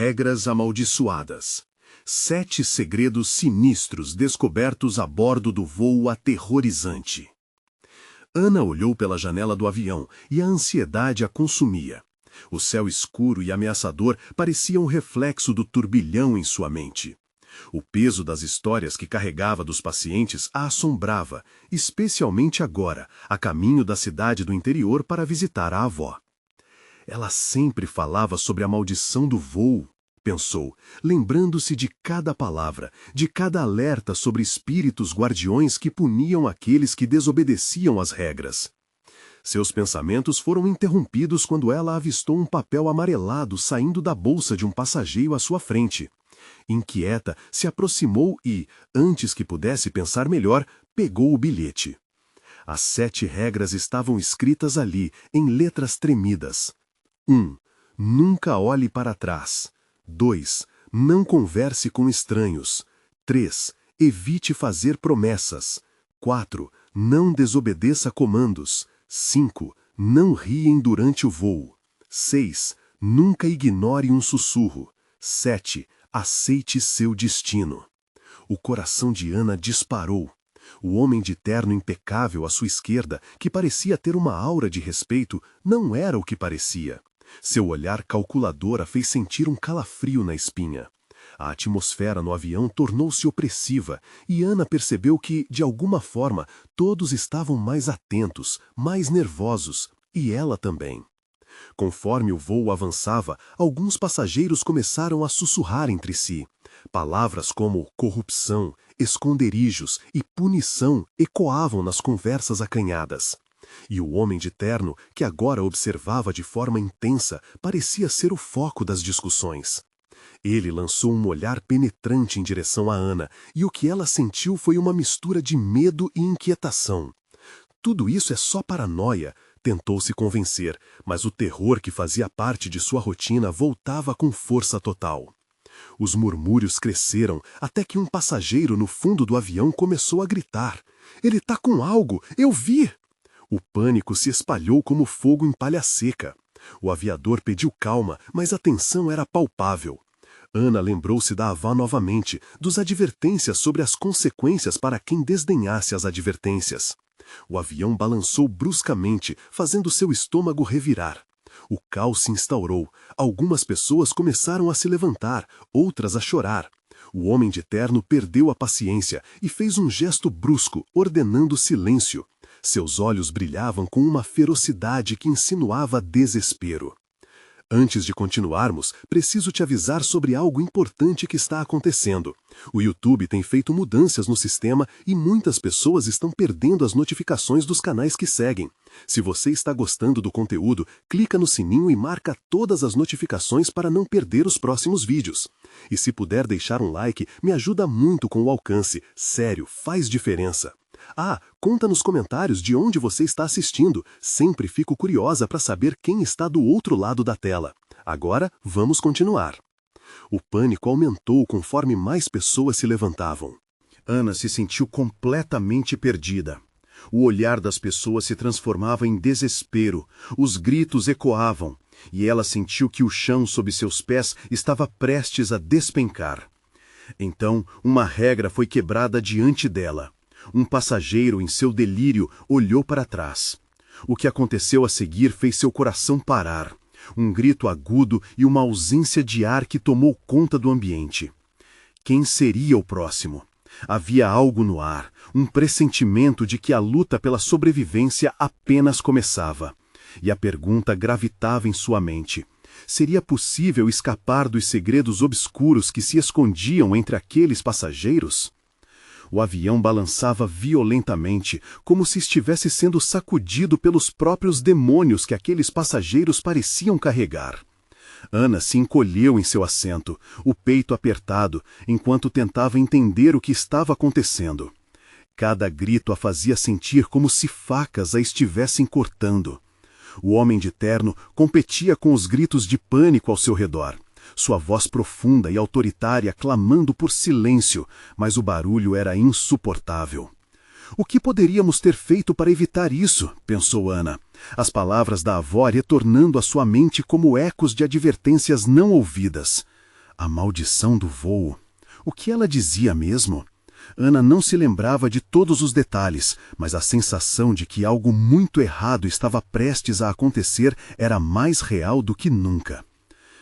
regras amaldiçoadas. 7 segredos sinistros descobertos a bordo do voo aterrorizante. Ana olhou pela janela do avião e a ansiedade a consumia. O céu escuro e ameaçador parecia um reflexo do turbilhão em sua mente. O peso das histórias que carregava dos pacientes a assombrava, especialmente agora, a caminho da cidade do interior para visitar a avó. Ela sempre falava sobre a maldição do voo, pensou, lembrando-se de cada palavra, de cada alerta sobre espíritos guardiões que puniam aqueles que desobedeciam às regras. Seus pensamentos foram interrompidos quando ela avistou um papel amarelado saindo da bolsa de um passageiro à sua frente. Inquieta, se aproximou e, antes que pudesse pensar melhor, pegou o bilhete. As 7 regras estavam escritas ali, em letras tremidas. 1. Nunca olhe para trás. 2. Não converse com estranhos. 3. Evite fazer promessas. 4. Não desobedeça comandos. 5. Não riem durante o voo. 6. Nunca ignore um sussurro. 7. Aceite seu destino. O coração de Ana disparou. O homem de terno impecável à sua esquerda, que parecia ter uma aura de respeito, não era o que parecia. Seu olhar calculador a fez sentir um calafrio na espinha. A atmosfera no avião tornou-se opressiva e Ana percebeu que, de alguma forma, todos estavam mais atentos, mais nervosos, e ela também. Conforme o voo avançava, alguns passageiros começaram a sussurrar entre si. Palavras como corrupção, esconderijos e punição ecoavam nas conversas acanhadas. E o homem de terno, que agora observava de forma intensa, parecia ser o foco das discussões. Ele lançou um olhar penetrante em direção a Ana, e o que ela sentiu foi uma mistura de medo e inquietação. Tudo isso é só paranoia, tentou se convencer, mas o terror que fazia parte de sua rotina voltava com força total. Os murmúrios cresceram até que um passageiro no fundo do avião começou a gritar. "Ele tá com algo! Eu vi!" O pânico se espalhou como fogo em palha seca. O aviador pediu calma, mas a tensão era palpável. Ana lembrou-se da avó novamente, dos advertências sobre as consequências para quem desdenhasse as advertências. O avião balançou bruscamente, fazendo seu estômago revirar. O caos se instaurou. Algumas pessoas começaram a se levantar, outras a chorar. O homem de terno perdeu a paciência e fez um gesto brusco, ordenando silêncio. Seus olhos brilhavam com uma ferocidade que insinuava desespero. Antes de continuarmos, preciso te avisar sobre algo importante que está acontecendo. O YouTube tem feito mudanças no sistema e muitas pessoas estão perdendo as notificações dos canais que seguem. Se você está gostando do conteúdo, clica no sininho e marca todas as notificações para não perder os próximos vídeos. E se puder deixar um like, me ajuda muito com o alcance. Sério, faz diferença. Conta nos comentários de onde você está assistindo. Sempre fico curiosa para saber quem está do outro lado da tela. Agora, vamos continuar. O pânico aumentou conforme mais pessoas se levantavam. Ana se sentiu completamente perdida. O olhar das pessoas se transformava em desespero, os gritos ecoavam, e ela sentiu que o chão sob seus pés estava prestes a despencar. Então, uma regra foi quebrada diante dela. Um passageiro, em seu delírio, olhou para trás. O que aconteceu a seguir fez seu coração parar. Um grito agudo e uma ausência de ar que tomou conta do ambiente. Quem seria o próximo? Havia algo no ar, um pressentimento de que a luta pela sobrevivência apenas começava. E a pergunta gravitava em sua mente. Seria possível escapar dos segredos obscuros que se escondiam entre aqueles passageiros? O avião balançava violentamente, como se estivesse sendo sacudido pelos próprios demônios que aqueles passageiros pareciam carregar. Ana se encolheu em seu assento, o peito apertado, enquanto tentava entender o que estava acontecendo. Cada grito a fazia sentir como se facas a estivessem cortando. O homem de terno competia com os gritos de pânico ao seu redor. Sua voz profunda e autoritária clamando por silêncio, mas o barulho era insuportável. O que poderíamos ter feito para evitar isso? Pensou Ana. As palavras da avó retornando à sua mente como ecos de advertências não ouvidas. A maldição do voo. O que ela dizia mesmo? Ana não se lembrava de todos os detalhes, mas a sensação de que algo muito errado estava prestes a acontecer era mais real do que nunca.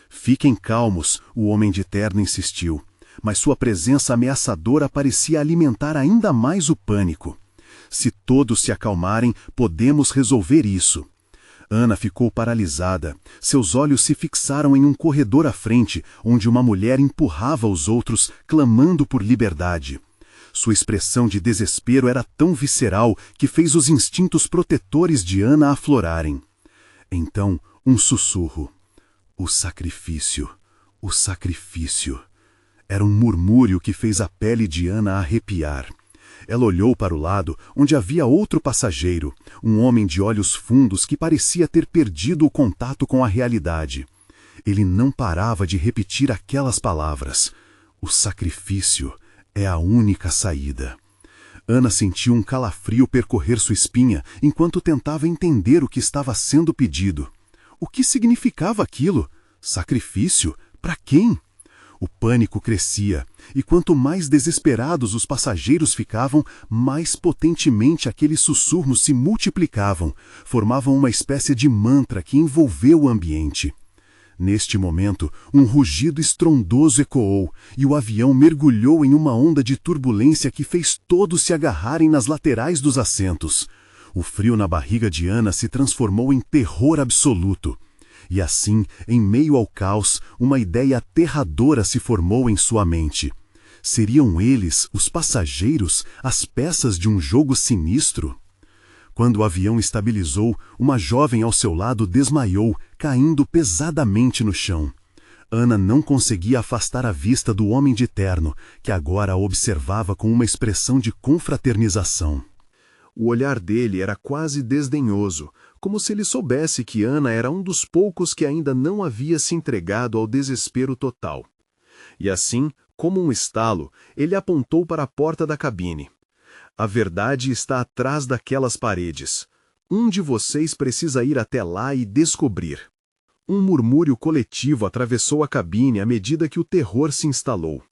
Fiquem calmos, o homem de terno insistiu, mas sua presença ameaçadora parecia alimentar ainda mais o pânico. Se todos se acalmarem, podemos resolver isso. Ana ficou paralisada. Seus olhos se fixaram em um corredor à frente, onde uma mulher empurrava os outros, clamando por liberdade. Sua expressão de desespero era tão visceral que fez os instintos protetores de Ana aflorarem. Então, um sussurro. O sacrifício, o sacrifício. Era um murmúrio que fez a pele de Ana arrepiar. Ela olhou para o lado, onde havia outro passageiro, um homem de olhos fundos que parecia ter perdido o contato com a realidade. Ele não parava de repetir aquelas palavras. O sacrifício é a única saída. Ana sentiu um calafrio percorrer sua espinha enquanto tentava entender o que estava sendo pedido. O que significava aquilo? Sacrifício? Para quem? O pânico crescia, e quanto mais desesperados os passageiros ficavam, mais potentemente aqueles sussurros se multiplicavam, formavam uma espécie de mantra que envolveu o ambiente. Neste momento, um rugido estrondoso ecoou, e o avião mergulhou em uma onda de turbulência que fez todos se agarrarem nas laterais dos assentos. O frio na barriga de Ana se transformou em terror absoluto. E assim, em meio ao caos, uma ideia aterradora se formou em sua mente. Seriam eles, os passageiros, as peças de um jogo sinistro? Quando o avião estabilizou, uma jovem ao seu lado desmaiou, caindo pesadamente no chão. Ana não conseguia afastar a vista do homem de terno, que agora a observava com uma expressão de confraternização. O olhar dele era quase desdenhoso, como se ele soubesse que Ana era um dos poucos que ainda não havia se entregado ao desespero total. E assim, como um estalo, ele apontou para a porta da cabine. A verdade está atrás daquelas paredes. Um de vocês precisa ir até lá e descobrir. Um murmúrio coletivo atravessou a cabine à medida que o terror se instalou.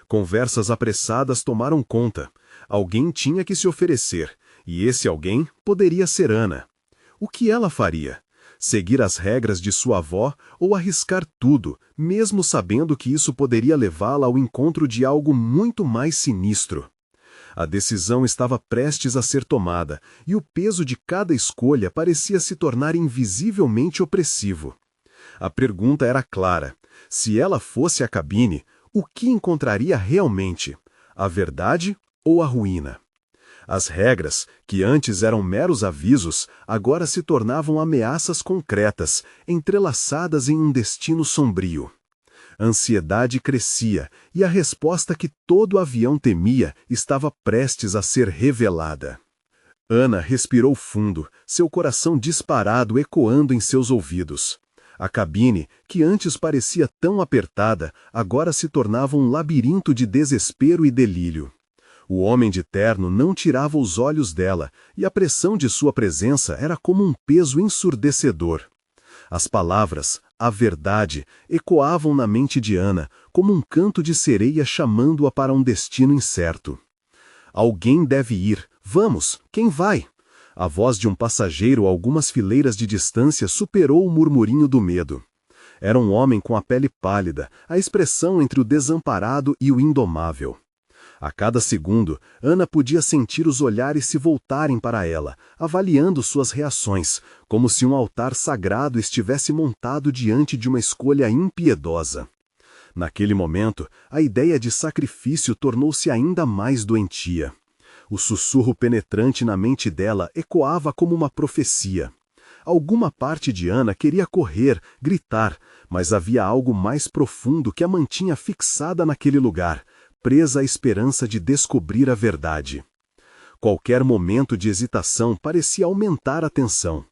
Conversas apressadas tomaram conta. Alguém tinha que se oferecer, e esse alguém poderia ser Ana. O que ela faria? Seguir as regras de sua avó ou arriscar tudo, mesmo sabendo que isso poderia levá-la ao encontro de algo muito mais sinistro? A decisão estava prestes a ser tomada, e o peso de cada escolha parecia se tornar invisivelmente opressivo. A pergunta era clara. Se ela fosse à cabine, o que encontraria realmente? A verdade ou a ruína? As regras, que antes eram meros avisos, agora se tornavam ameaças concretas, entrelaçadas em um destino sombrio. A ansiedade crescia, e a resposta que todo avião temia estava prestes a ser revelada. Ana respirou fundo, seu coração disparado ecoando em seus ouvidos. A cabine, que antes parecia tão apertada, agora se tornava um labirinto de desespero e delírio. O homem de terno não tirava os olhos dela, e a pressão de sua presença era como um peso ensurdecedor. As palavras, a verdade, ecoavam na mente de Ana, como um canto de sereia chamando-a para um destino incerto. Alguém deve ir. Vamos, quem vai? A voz de um passageiro a algumas fileiras de distância superou o murmurinho do medo. Era um homem com a pele pálida, a expressão entre o desamparado e o indomável. A cada segundo, Ana podia sentir os olhares se voltarem para ela, avaliando suas reações, como se um altar sagrado estivesse montado diante de uma escolha impiedosa. Naquele momento, a ideia de sacrifício tornou-se ainda mais doentia. O sussurro penetrante na mente dela ecoava como uma profecia. Alguma parte de Ana queria correr, gritar, mas havia algo mais profundo que a mantinha fixada naquele lugar, presa à esperança de descobrir a verdade. Qualquer momento de hesitação parecia aumentar a tensão.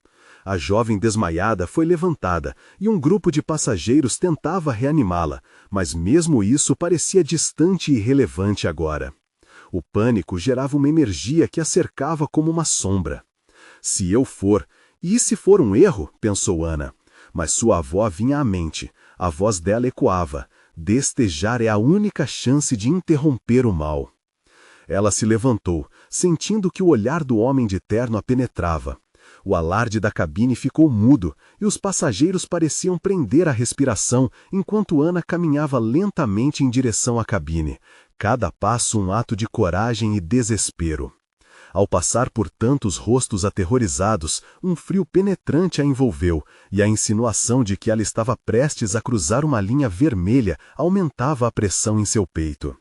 A jovem desmaiada foi levantada e um grupo de passageiros tentava reanimá-la, mas mesmo isso parecia distante e irrelevante agora. O pânico gerava uma energia que a cercava como uma sombra. Se eu for, e se for um erro, pensou Ana. Mas sua avó vinha à mente. A voz dela ecoava. Destejar é a única chance de interromper o mal. Ela se levantou, sentindo que o olhar do homem de terno a penetrava. O alarde da cabine ficou mudo e os passageiros pareciam prender a respiração enquanto Ana caminhava lentamente em direção à cabine, cada passo um ato de coragem e desespero. Ao passar por tantos rostos aterrorizados, um frio penetrante a envolveu, e a insinuação de que ela estava prestes a cruzar uma linha vermelha aumentava a pressão em seu peito.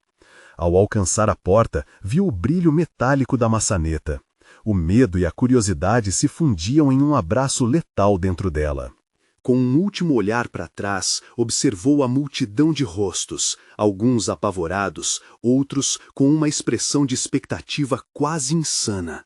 Ao alcançar a porta, viu o brilho metálico da maçaneta. O medo e a curiosidade se fundiam em um abraço letal dentro dela. Com um último olhar para trás, observou a multidão de rostos, alguns apavorados, outros com uma expressão de expectativa quase insana.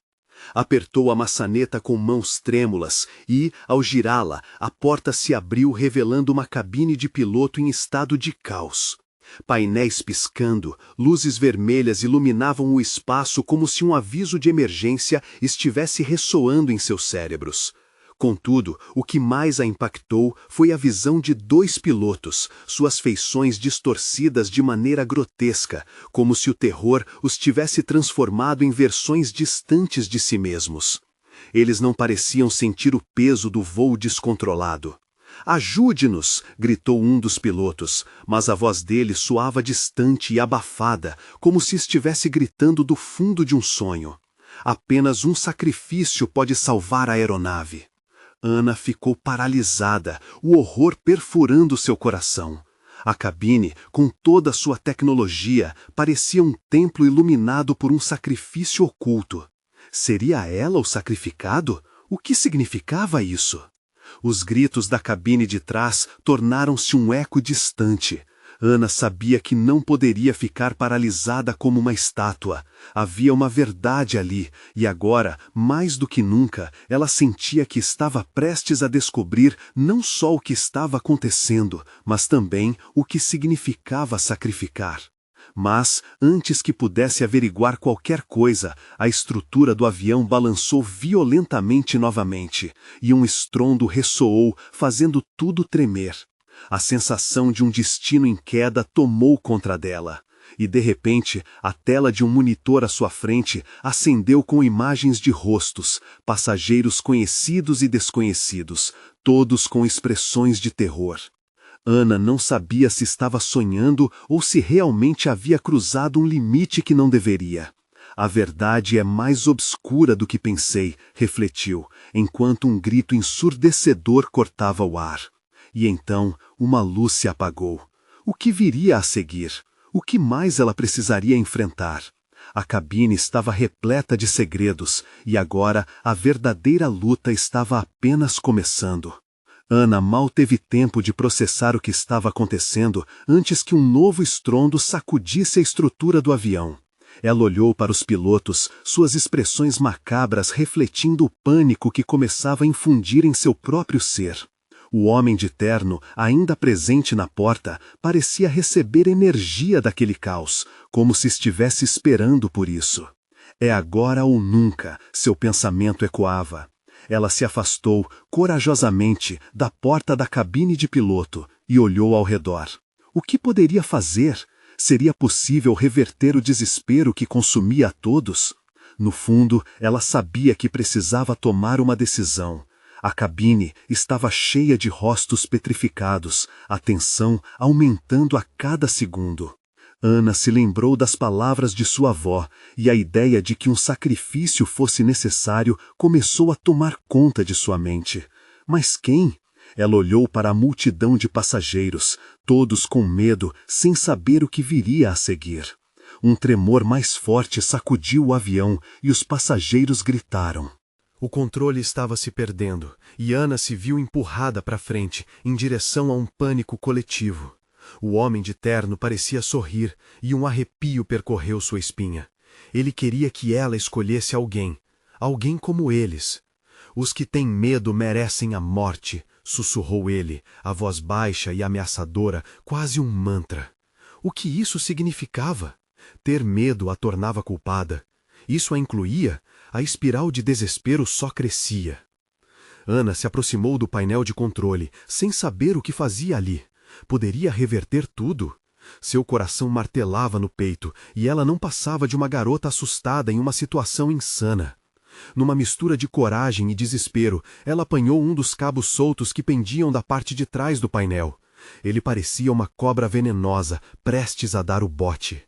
Apertou a maçaneta com mãos trêmulas e, ao girá-la, a porta se abriu revelando uma cabine de piloto em estado de caos. Painéis piscando, luzes vermelhas iluminavam o espaço como se um aviso de emergência estivesse ressoando em seus cérebros. Contudo, o que mais a impactou foi a visão de dois pilotos, suas feições distorcidas de maneira grotesca, como se o terror os tivesse transformado em versões distantes de si mesmos. Eles não pareciam sentir o peso do voo descontrolado. "Ajude-nos!" gritou um dos pilotos, mas a voz dele soava distante e abafada, como se estivesse gritando do fundo de um sonho. Apenas um sacrifício pode salvar a aeronave. Ana ficou paralisada, o horror perfurando seu coração. A cabine, com toda a sua tecnologia, parecia um templo iluminado por um sacrifício oculto. Seria ela o sacrificado? O que significava isso? Os gritos da cabine de trás tornaram-se um eco distante. Ana sabia que não poderia ficar paralisada como uma estátua. Havia uma verdade ali, e agora, mais do que nunca, ela sentia que estava prestes a descobrir não só o que estava acontecendo, mas também o que significava sacrificar. Mas, antes que pudesse averiguar qualquer coisa, a estrutura do avião balançou violentamente novamente, e um estrondo ressoou, fazendo tudo tremer. A sensação de um destino em queda tomou conta dela. E, de repente, a tela de um monitor à sua frente acendeu com imagens de rostos, passageiros conhecidos e desconhecidos, todos com expressões de terror. Ana não sabia se estava sonhando ou se realmente havia cruzado um limite que não deveria. A verdade é mais obscura do que pensei, refletiu, enquanto um grito ensurdecedor cortava o ar. E então uma luz se apagou. O que viria a seguir? O que mais ela precisaria enfrentar? A cabine estava repleta de segredos, e agora a verdadeira luta estava apenas começando. Ana mal teve tempo de processar o que estava acontecendo antes que um novo estrondo sacudisse a estrutura do avião. Ela olhou para os pilotos, suas expressões macabras refletindo o pânico que começava a infundir em seu próprio ser. O homem de terno, ainda presente na porta, parecia receber energia daquele caos, como se estivesse esperando por isso. É agora ou nunca, seu pensamento ecoava. Ela se afastou, corajosamente, da porta da cabine de piloto e olhou ao redor. O que poderia fazer? Seria possível reverter o desespero que consumia a todos? No fundo, ela sabia que precisava tomar uma decisão. A cabine estava cheia de rostos petrificados, a tensão aumentando a cada segundo. Ana se lembrou das palavras de sua avó, e a ideia de que um sacrifício fosse necessário começou a tomar conta de sua mente. Mas quem? Ela olhou para a multidão de passageiros, todos com medo, sem saber o que viria a seguir. Um tremor mais forte sacudiu o avião e os passageiros gritaram. O controle estava se perdendo, e Ana se viu empurrada para frente, em direção a um pânico coletivo. O homem de terno parecia sorrir, e um arrepio percorreu sua espinha. Ele queria que ela escolhesse alguém como eles. Os que têm medo merecem a morte, sussurrou ele, a voz baixa e ameaçadora, quase um mantra. O que isso significava? Ter medo a tornava culpada. Isso a incluía? A espiral de desespero só crescia. Ana se aproximou do painel de controle, sem saber o que fazia ali. Poderia reverter tudo? Seu coração martelava no peito, e ela não passava de uma garota assustada em uma situação insana. Numa mistura de coragem e desespero, ela apanhou um dos cabos soltos que pendiam da parte de trás do painel. Ele parecia uma cobra venenosa, prestes a dar o bote.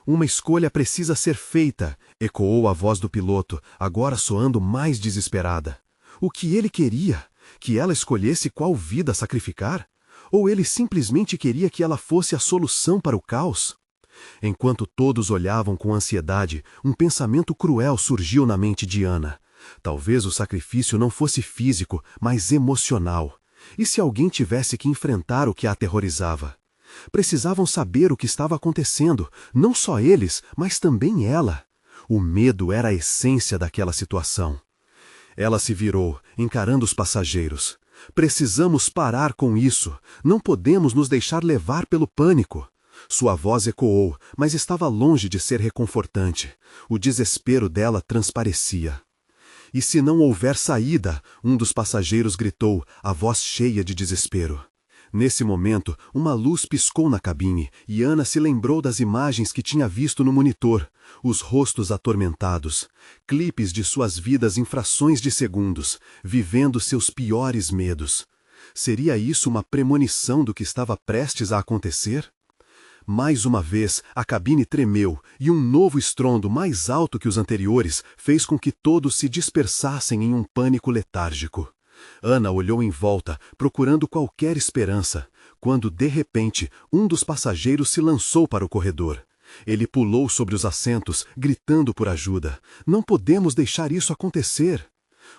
Uma escolha precisa ser feita, ecoou a voz do piloto, agora soando mais desesperada. O que ele queria? Que ela escolhesse qual vida sacrificar? Ou ele simplesmente queria que ela fosse a solução para o caos? Enquanto todos olhavam com ansiedade, um pensamento cruel surgiu na mente de Ana. Talvez o sacrifício não fosse físico, mas emocional. E se alguém tivesse que enfrentar o que a aterrorizava? Precisavam saber o que estava acontecendo, não só eles, mas também ela. O medo era a essência daquela situação. Ela se virou, encarando os passageiros. Precisamos parar com isso. Não podemos nos deixar levar pelo pânico. Sua voz ecoou, mas estava longe de ser reconfortante. O desespero dela transparecia. E se não houver saída? Um dos passageiros gritou, a voz cheia de desespero. Nesse momento, uma luz piscou na cabine e Ana se lembrou das imagens que tinha visto no monitor, os rostos atormentados, clipes de suas vidas em frações de segundos, vivendo seus piores medos. Seria isso uma premonição do que estava prestes a acontecer? Mais uma vez, a cabine tremeu e um novo estrondo mais alto que os anteriores fez com que todos se dispersassem em um pânico letárgico. Ana olhou em volta, procurando qualquer esperança, quando, de repente, um dos passageiros se lançou para o corredor. Ele pulou sobre os assentos, gritando por ajuda. Não podemos deixar isso acontecer.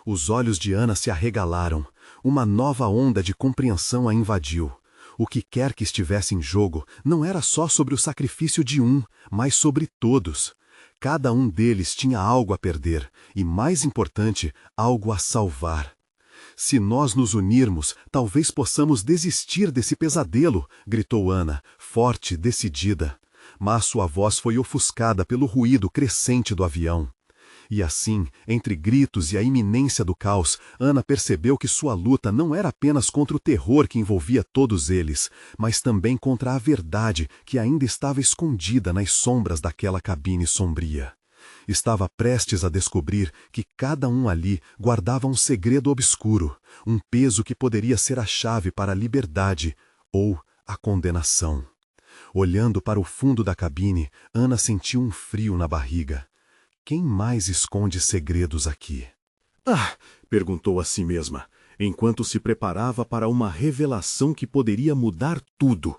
Os olhos de Ana se arregalaram. Uma nova onda de compreensão a invadiu. O que quer que estivesse em jogo não era só sobre o sacrifício de um, mas sobre todos. Cada um deles tinha algo a perder e, mais importante, algo a salvar. Se nós nos unirmos, talvez possamos desistir desse pesadelo, gritou Ana, forte, decidida. Mas sua voz foi ofuscada pelo ruído crescente do avião. E assim, entre gritos e a iminência do caos, Ana percebeu que sua luta não era apenas contra o terror que envolvia todos eles, mas também contra a verdade que ainda estava escondida nas sombras daquela cabine sombria. Estava prestes a descobrir que cada um ali guardava um segredo obscuro, um peso que poderia ser a chave para a liberdade ou a condenação. Olhando para o fundo da cabine, Ana sentiu um frio na barriga. Quem mais esconde segredos aqui? Ah! Perguntou a si mesma, enquanto se preparava para uma revelação que poderia mudar tudo.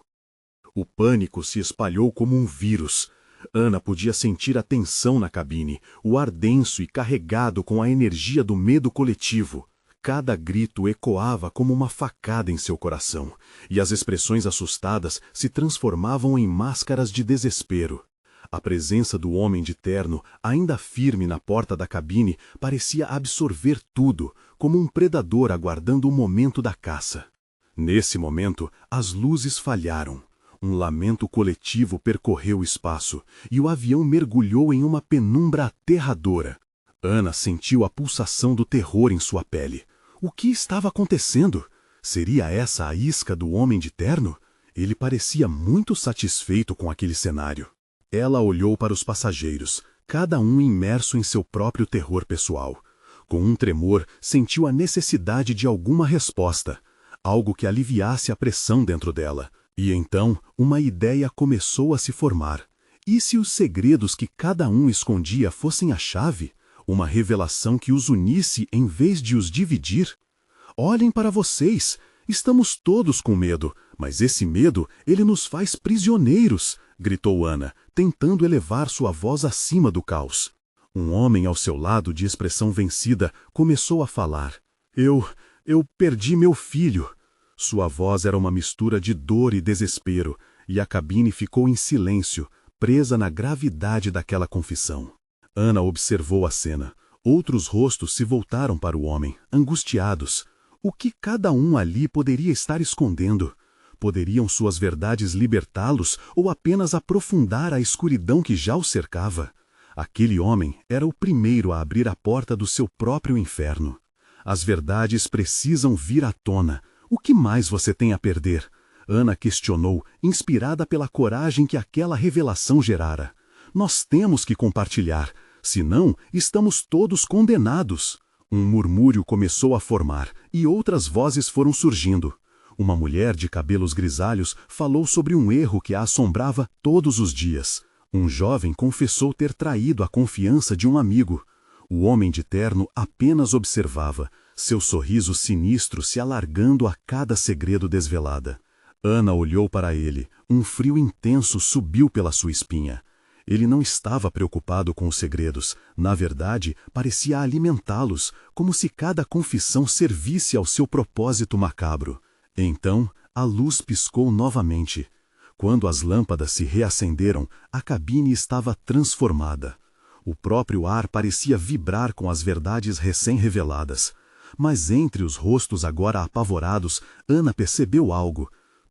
O pânico se espalhou como um vírus. Ana podia sentir a tensão na cabine, o ar denso e carregado com a energia do medo coletivo. Cada grito ecoava como uma facada em seu coração, e as expressões assustadas se transformavam em máscaras de desespero. A presença do homem de terno, ainda firme na porta da cabine, parecia absorver tudo, como um predador aguardando o momento da caça. Nesse momento, as luzes falharam. Um lamento coletivo percorreu o espaço, e o avião mergulhou em uma penumbra aterradora. Ana sentiu a pulsação do terror em sua pele. O que estava acontecendo? Seria essa a isca do homem de terno? Ele parecia muito satisfeito com aquele cenário. Ela olhou para os passageiros, cada um imerso em seu próprio terror pessoal. Com um tremor, sentiu a necessidade de alguma resposta, algo que aliviasse a pressão dentro dela. E então, uma ideia começou a se formar. E se os segredos que cada um escondia fossem a chave? Uma revelação que os unisse em vez de os dividir? Olhem para vocês! Estamos todos com medo, mas esse medo, ele nos faz prisioneiros, gritou Ana, tentando elevar sua voz acima do caos. Um homem ao seu lado, de expressão vencida, começou a falar. Eu perdi meu filho. Sua voz era uma mistura de dor e desespero, e a cabine ficou em silêncio, presa na gravidade daquela confissão. Ana observou a cena. Outros rostos se voltaram para o homem, angustiados. O que cada um ali poderia estar escondendo? Poderiam suas verdades libertá-los ou apenas aprofundar a escuridão que já o cercava? Aquele homem era o primeiro a abrir a porta do seu próprio inferno. As verdades precisam vir à tona. O que mais você tem a perder? Ana questionou, inspirada pela coragem que aquela revelação gerara. Nós temos que compartilhar, senão estamos todos condenados. Um murmúrio começou a formar e outras vozes foram surgindo. Uma mulher de cabelos grisalhos falou sobre um erro que a assombrava todos os dias. Um jovem confessou ter traído a confiança de um amigo. O homem de terno apenas observava, seu sorriso sinistro se alargando a cada segredo desvelada. Ana olhou para ele, um frio intenso subiu pela sua espinha. Ele não estava preocupado com os segredos, na verdade, parecia alimentá-los, como se cada confissão servisse ao seu propósito macabro. Então, a luz piscou novamente. Quando as lâmpadas se reacenderam, a cabine estava transformada. O próprio ar parecia vibrar com as verdades recém-reveladas. Mas entre os rostos agora apavorados, Ana percebeu algo.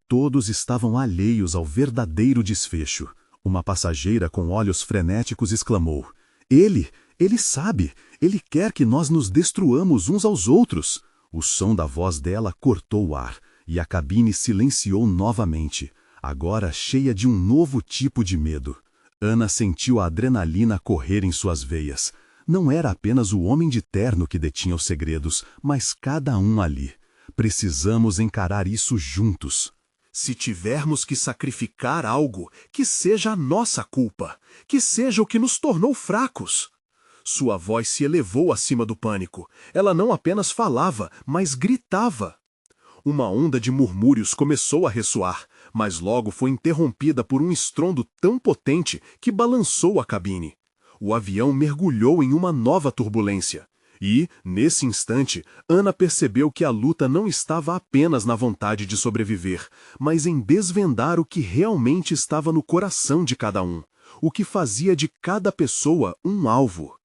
Todos estavam alheios ao verdadeiro desfecho. Uma passageira com olhos frenéticos exclamou: Ele sabe! Ele quer que nós nos destruamos uns aos outros! O som da voz dela cortou o ar, e a cabine silenciou novamente, agora cheia de um novo tipo de medo. Ana sentiu a adrenalina correr em suas veias. Não era apenas o homem de terno que detinha os segredos, mas cada um ali. Precisamos encarar isso juntos. Se tivermos que sacrificar algo, que seja a nossa culpa, que seja o que nos tornou fracos. Sua voz se elevou acima do pânico. Ela não apenas falava, mas gritava. Uma onda de murmúrios começou a ressoar, mas logo foi interrompida por um estrondo tão potente que balançou a cabine. O avião mergulhou em uma nova turbulência. E, nesse instante, Ana percebeu que a luta não estava apenas na vontade de sobreviver, mas em desvendar o que realmente estava no coração de cada um, o que fazia de cada pessoa um alvo.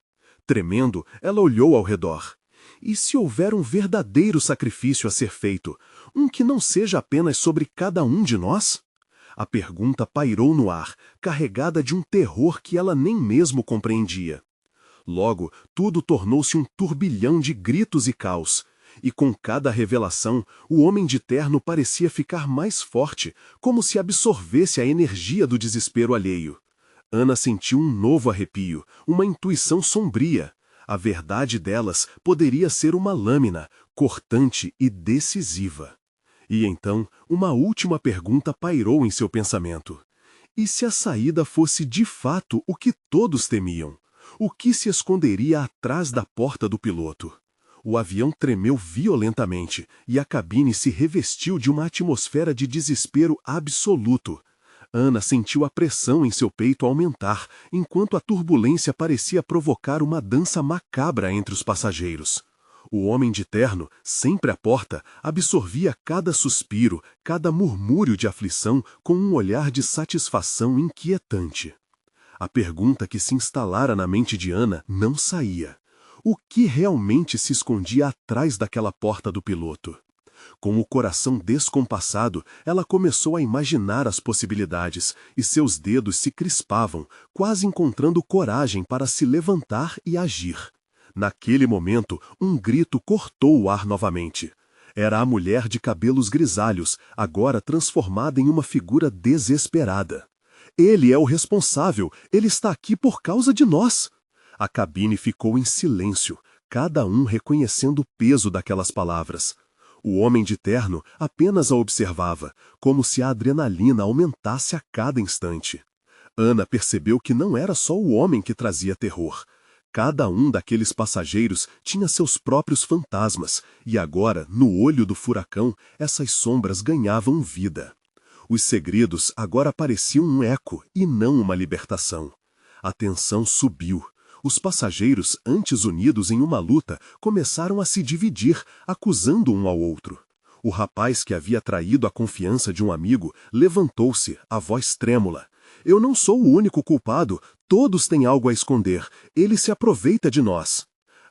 Tremendo, ela olhou ao redor. E se houver um verdadeiro sacrifício a ser feito, um que não seja apenas sobre cada um de nós? A pergunta pairou no ar, carregada de um terror que ela nem mesmo compreendia. Logo, tudo tornou-se um turbilhão de gritos e caos. E com cada revelação, o homem de terno parecia ficar mais forte, como se absorvesse a energia do desespero alheio. Ana sentiu um novo arrepio, uma intuição sombria. A verdade delas poderia ser uma lâmina, cortante e decisiva. E então, uma última pergunta pairou em seu pensamento. E se a saída fosse de fato o que todos temiam? O que se esconderia atrás da porta do piloto? O avião tremeu violentamente e a cabine se revestiu de uma atmosfera de desespero absoluto. Ana sentiu a pressão em seu peito aumentar, enquanto a turbulência parecia provocar uma dança macabra entre os passageiros. O homem de terno, sempre à porta, absorvia cada suspiro, cada murmúrio de aflição com um olhar de satisfação inquietante. A pergunta que se instalara na mente de Ana não saía. O que realmente se escondia atrás daquela porta do piloto? Com o coração descompassado, ela começou a imaginar as possibilidades, e seus dedos se crispavam, quase encontrando coragem para se levantar e agir. Naquele momento, um grito cortou o ar novamente. Era a mulher de cabelos grisalhos, agora transformada em uma figura desesperada. Ele é o responsável, ele está aqui por causa de nós. A cabine ficou em silêncio, cada um reconhecendo o peso daquelas palavras. O homem de terno apenas a observava, como se a adrenalina aumentasse a cada instante. Ana percebeu que não era só o homem que trazia terror. Cada um daqueles passageiros tinha seus próprios fantasmas, e agora, no olho do furacão, essas sombras ganhavam vida. Os segredos agora pareciam um eco e não uma libertação. A tensão subiu. Os passageiros, antes unidos em uma luta, começaram a se dividir, acusando um ao outro. O rapaz que havia traído a confiança de um amigo levantou-se, a voz trêmula. Eu não sou o único culpado, todos têm algo a esconder, ele se aproveita de nós.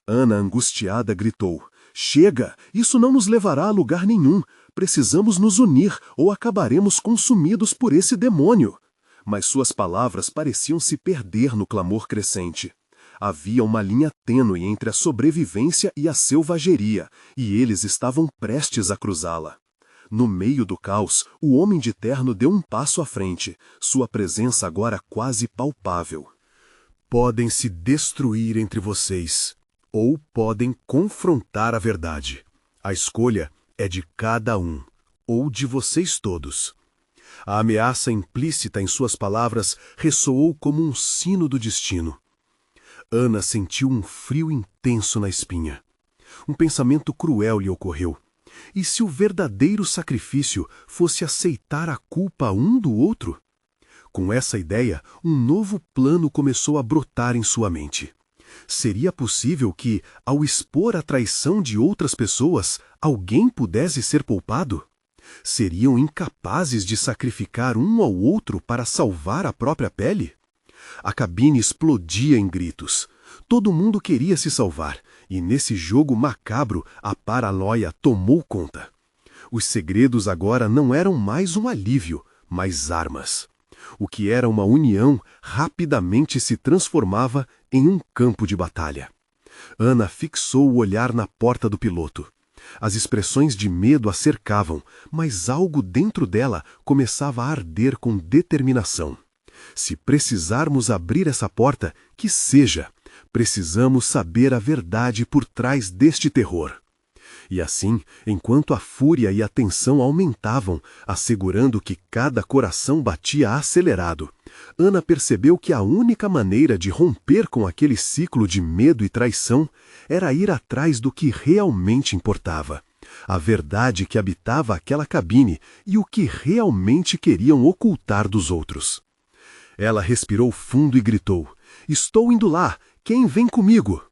Ana, angustiada, gritou. Chega, isso não nos levará a lugar nenhum. Precisamos nos unir ou acabaremos consumidos por esse demônio. Mas suas palavras pareciam se perder no clamor crescente. Havia uma linha tênue entre a sobrevivência e a selvageria, e eles estavam prestes a cruzá-la. No meio do caos, o Homem de Terno deu um passo à frente, sua presença agora quase palpável. Podem se destruir entre vocês, ou podem confrontar a verdade. A escolha é de cada um, ou de vocês todos. A ameaça implícita em suas palavras ressoou como um sino do destino. Ana sentiu um frio intenso na espinha. Um pensamento cruel lhe ocorreu. E se o verdadeiro sacrifício fosse aceitar a culpa um do outro? Com essa ideia, um novo plano começou a brotar em sua mente. Seria possível que, ao expor a traição de outras pessoas, alguém pudesse ser poupado? Seriam incapazes de sacrificar um ao outro para salvar a própria pele? A cabine explodia em gritos. Todo mundo queria se salvar, e nesse jogo macabro a paranoia tomou conta. Os segredos agora não eram mais um alívio, mas armas. O que era uma união rapidamente se transformava em um campo de batalha. Ana fixou o olhar na porta do piloto. As expressões de medo a cercavam, mas algo dentro dela começava a arder com determinação. Se precisarmos abrir essa porta, que seja. Precisamos saber a verdade por trás deste terror. E assim, enquanto a fúria e a tensão aumentavam, assegurando que cada coração batia acelerado, Ana percebeu que a única maneira de romper com aquele ciclo de medo e traição era ir atrás do que realmente importava. A verdade que habitava aquela cabine e o que realmente queriam ocultar dos outros. Ela respirou fundo e gritou: "Estou indo lá! Quem vem comigo?"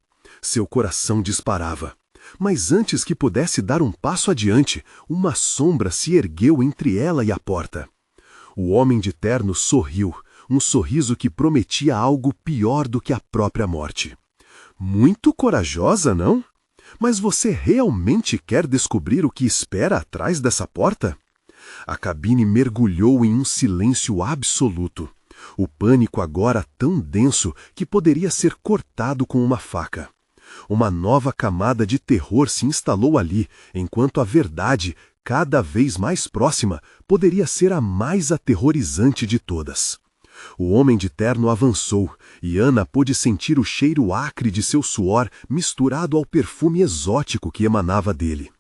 Seu coração disparava. Mas antes que pudesse dar um passo adiante, uma sombra se ergueu entre ela e a porta. O Homem de Terno sorriu, um sorriso que prometia algo pior do que a própria morte. "Muito corajosa, não? Mas você realmente quer descobrir o que espera atrás dessa porta?" A cabine mergulhou em um silêncio absoluto. O pânico agora tão denso que poderia ser cortado com uma faca. Uma nova camada de terror se instalou ali, enquanto a verdade, cada vez mais próxima, poderia ser a mais aterrorizante de todas. O Homem de Terno avançou, e Ana pôde sentir o cheiro acre de seu suor misturado ao perfume exótico que emanava dele.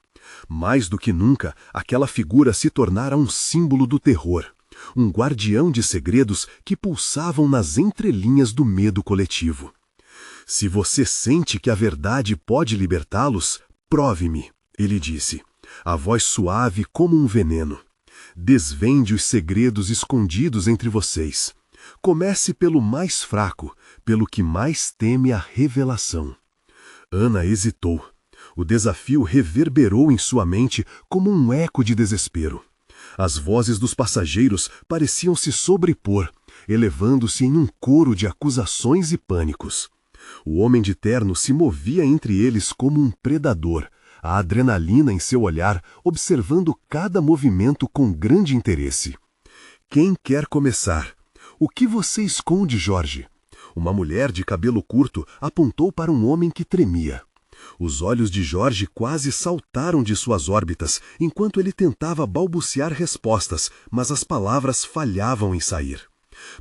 Mais do que nunca, aquela figura se tornara um símbolo do terror. Um guardião de segredos que pulsavam nas entrelinhas do medo coletivo. "Se você sente que a verdade pode libertá-los, prove-me", ele disse, a voz suave como um veneno. "Desvende os segredos escondidos entre vocês. Comece pelo mais fraco, pelo que mais teme a revelação." Ana hesitou. O desafio reverberou em sua mente como um eco de desespero. As vozes dos passageiros pareciam se sobrepor, elevando-se em um coro de acusações e pânicos. O Homem de Terno se movia entre eles como um predador, a adrenalina em seu olhar, observando cada movimento com grande interesse. "Quem quer começar? O que você esconde, Jorge?" Uma mulher de cabelo curto apontou para um homem que tremia. Os olhos de Jorge quase saltaram de suas órbitas, enquanto ele tentava balbuciar respostas, mas as palavras falhavam em sair.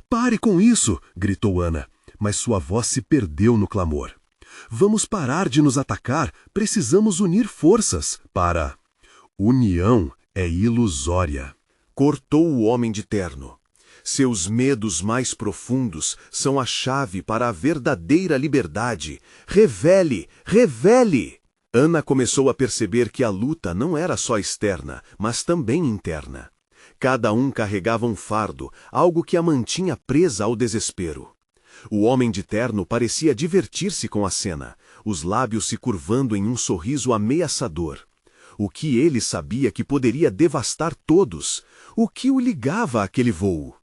"Pare com isso!" gritou Ana, mas sua voz se perdeu no clamor. "Vamos parar de nos atacar, precisamos unir forças para..." "União é ilusória", cortou o Homem de Terno. "Seus medos mais profundos são a chave para a verdadeira liberdade. Revele! Revele!" Ana começou a perceber que a luta não era só externa, mas também interna. Cada um carregava um fardo, algo que a mantinha presa ao desespero. O Homem de Terno parecia divertir-se com a cena, os lábios se curvando em um sorriso ameaçador. O que ele sabia que poderia devastar todos? O que o ligava àquele voo?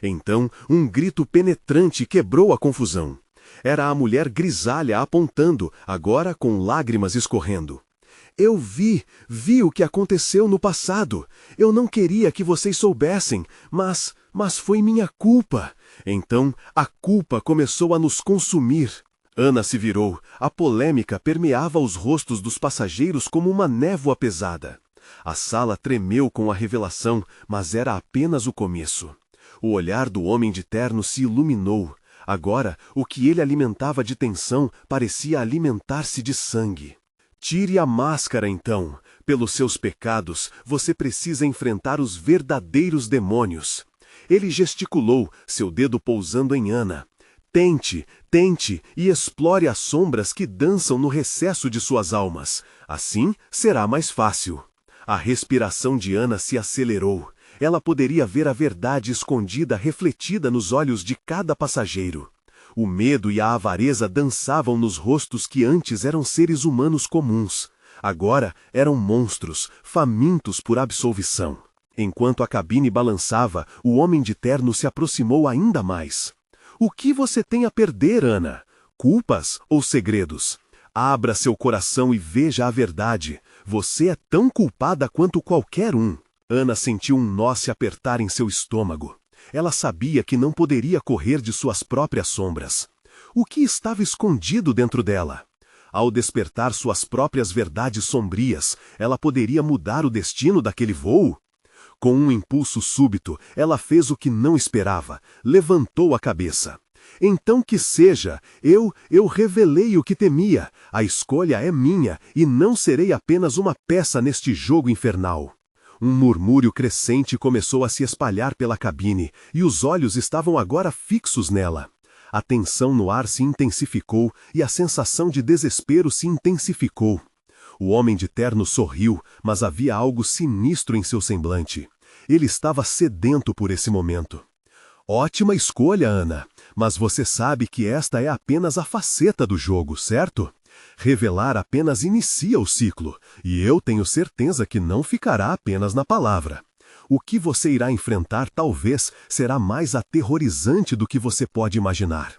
Então, um grito penetrante quebrou a confusão. Era a mulher grisalha apontando, agora com lágrimas escorrendo. "Eu vi o que aconteceu no passado. Eu não queria que vocês soubessem, mas foi minha culpa. Então, a culpa começou a nos consumir." Ana se virou. A polêmica permeava os rostos dos passageiros como uma névoa pesada. A sala tremeu com a revelação, mas era apenas o começo. O olhar do homem de terno se iluminou. Agora, o que ele alimentava de tensão parecia alimentar-se de sangue. Tire a máscara, então. Pelos seus pecados, você precisa enfrentar os verdadeiros demônios. Ele gesticulou, seu dedo pousando em Ana. Tente, tente e explore as sombras que dançam no recesso de suas almas. Assim será mais fácil. A respiração de Ana se acelerou. Ela poderia ver a verdade escondida refletida nos olhos de cada passageiro. O medo e a avareza dançavam nos rostos que antes eram seres humanos comuns. Agora eram monstros, famintos por absolvição. Enquanto a cabine balançava, o homem de terno se aproximou ainda mais. O que você tem a perder, Ana? Culpas ou segredos? Abra seu coração e veja a verdade. Você é tão culpada quanto qualquer um. Ana sentiu um nó se apertar em seu estômago. Ela sabia que não poderia correr de suas próprias sombras. O que estava escondido dentro dela? Ao despertar suas próprias verdades sombrias, ela poderia mudar o destino daquele voo? Com um impulso súbito, ela fez o que não esperava, levantou a cabeça. Então que seja, eu revelei o que temia, a escolha é minha e não serei apenas uma peça neste jogo infernal. Um murmúrio crescente começou a se espalhar pela cabine, e os olhos estavam agora fixos nela. A tensão no ar se intensificou e a sensação de desespero se intensificou. O homem de terno sorriu, mas havia algo sinistro em seu semblante. Ele estava sedento por esse momento. Ótima escolha, Ana, mas você sabe que esta é apenas a faceta do jogo, certo? Revelar apenas inicia o ciclo, e eu tenho certeza que não ficará apenas na palavra. O que você irá enfrentar talvez será mais aterrorizante do que você pode imaginar.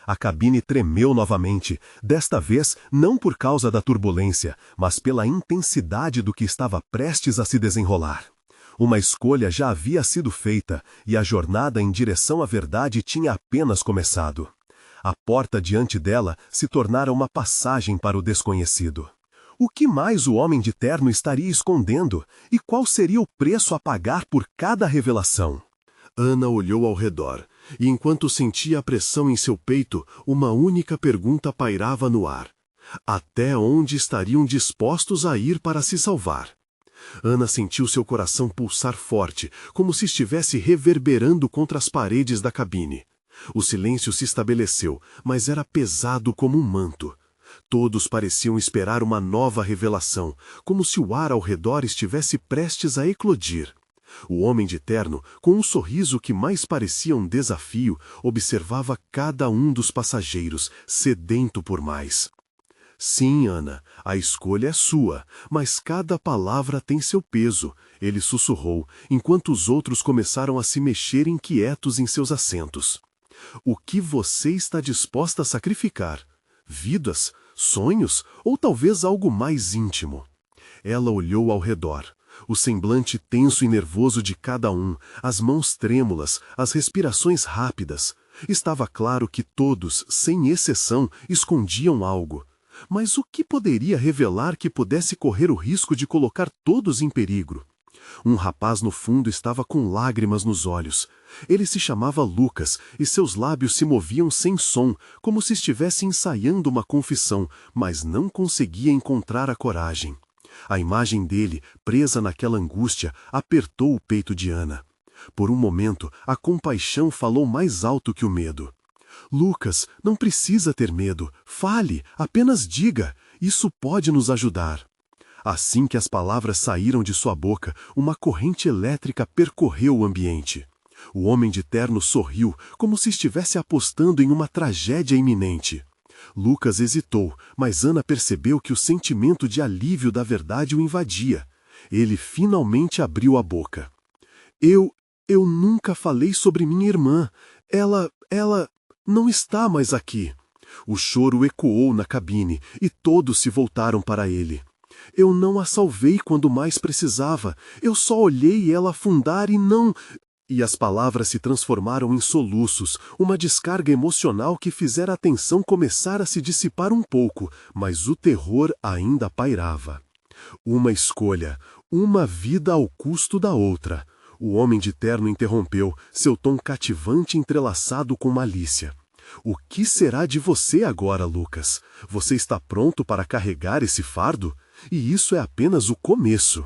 A cabine tremeu novamente, desta vez não por causa da turbulência, mas pela intensidade do que estava prestes a se desenrolar. Uma escolha já havia sido feita, e a jornada em direção à verdade tinha apenas começado. A porta diante dela se tornara uma passagem para o desconhecido. O que mais o homem de terno estaria escondendo? E qual seria o preço a pagar por cada revelação? Ana olhou ao redor, e enquanto sentia a pressão em seu peito, uma única pergunta pairava no ar. Até onde estariam dispostos a ir para se salvar? Ana sentiu seu coração pulsar forte, como se estivesse reverberando contra as paredes da cabine. O silêncio se estabeleceu, mas era pesado como um manto. Todos pareciam esperar uma nova revelação, como se o ar ao redor estivesse prestes a eclodir. O homem de terno, com um sorriso que mais parecia um desafio, observava cada um dos passageiros, sedento por mais. Sim, Ana, a escolha é sua, mas cada palavra tem seu peso, ele sussurrou, enquanto os outros começaram a se mexer inquietos em seus assentos. O que você está disposta a sacrificar? Vidas? Sonhos? Ou talvez algo mais íntimo? Ela olhou ao redor. O semblante tenso e nervoso de cada um, as mãos trêmulas, as respirações rápidas. Estava claro que todos, sem exceção, escondiam algo. Mas o que poderia revelar que pudesse correr o risco de colocar todos em perigo? Um rapaz no fundo estava com lágrimas nos olhos. Ele se chamava Lucas e seus lábios se moviam sem som, como se estivesse ensaiando uma confissão, mas não conseguia encontrar a coragem. A imagem dele, presa naquela angústia, apertou o peito de Ana. Por um momento, a compaixão falou mais alto que o medo. Lucas, não precisa ter medo. Fale, apenas diga. Isso pode nos ajudar. Assim que as palavras saíram de sua boca, uma corrente elétrica percorreu o ambiente. O homem de terno sorriu, como se estivesse apostando em uma tragédia iminente. Lucas hesitou, mas Ana percebeu que o sentimento de alívio da verdade o invadia. Ele finalmente abriu a boca. Eu nunca falei sobre minha irmã. Ela não está mais aqui. O choro ecoou na cabine e todos se voltaram para ele. Eu não a salvei quando mais precisava. Eu só olhei ela afundar e não... E as palavras se transformaram em soluços, uma descarga emocional que fizera a tensão começar a se dissipar um pouco, mas o terror ainda pairava. Uma escolha, Uma vida ao custo da outra. O homem de terno interrompeu, seu tom cativante entrelaçado com malícia. O que será de você agora, Lucas? Você está pronto para carregar esse fardo? E isso é apenas o começo.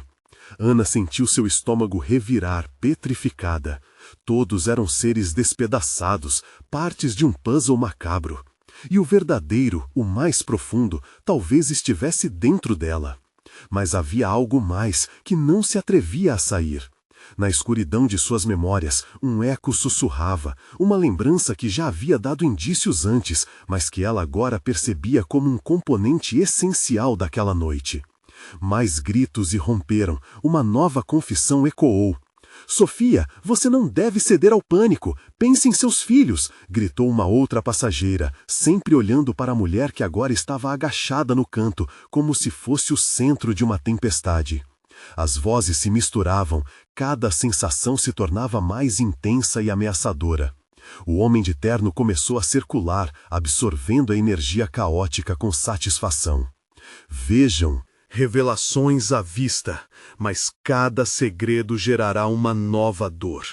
Ana sentiu seu estômago revirar, petrificada. Todos eram seres despedaçados, partes de um puzzle macabro. E o verdadeiro, o mais profundo, talvez estivesse dentro dela. Mas havia algo mais que não se atrevia a sair. Na escuridão de suas memórias, um eco sussurrava, uma lembrança que já havia dado indícios antes, mas que ela agora percebia como um componente essencial daquela noite. Mais gritos irromperam, uma nova confissão ecoou. Sofia, você não deve ceder ao pânico. Pense em seus filhos, gritou uma outra passageira, sempre olhando para a mulher que agora estava agachada no canto, como se fosse o centro de uma tempestade. As vozes se misturavam, cada sensação se tornava mais intensa e ameaçadora. O homem de terno começou a circular, absorvendo a energia caótica com satisfação. Vejam, revelações à vista, mas cada segredo gerará uma nova dor.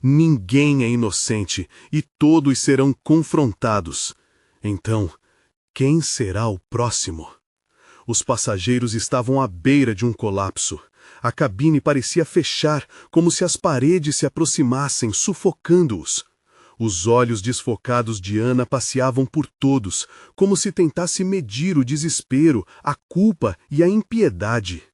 Ninguém é inocente e todos serão confrontados. Então, quem será o próximo? Os passageiros estavam à beira de um colapso. A cabine parecia fechar, como se as paredes se aproximassem, sufocando-os. Os olhos desfocados de Ana passeavam por todos, como se tentasse medir o desespero, a culpa e a impiedade.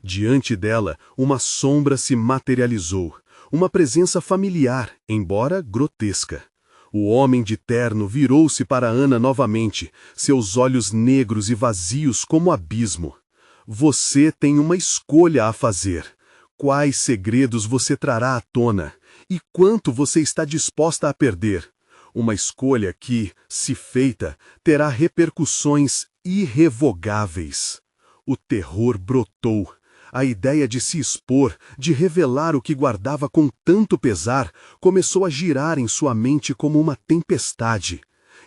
Diante dela, uma sombra se materializou, uma presença familiar, embora grotesca. O homem de terno virou-se para Ana novamente, seus olhos negros e vazios como abismo. Você tem uma escolha a fazer. Quais segredos você trará à tona? E quanto você está disposta a perder? Uma escolha que, se feita, terá repercussões irrevogáveis. O terror brotou. A ideia de se expor, de revelar o que guardava com tanto pesar, começou a girar em sua mente como uma tempestade.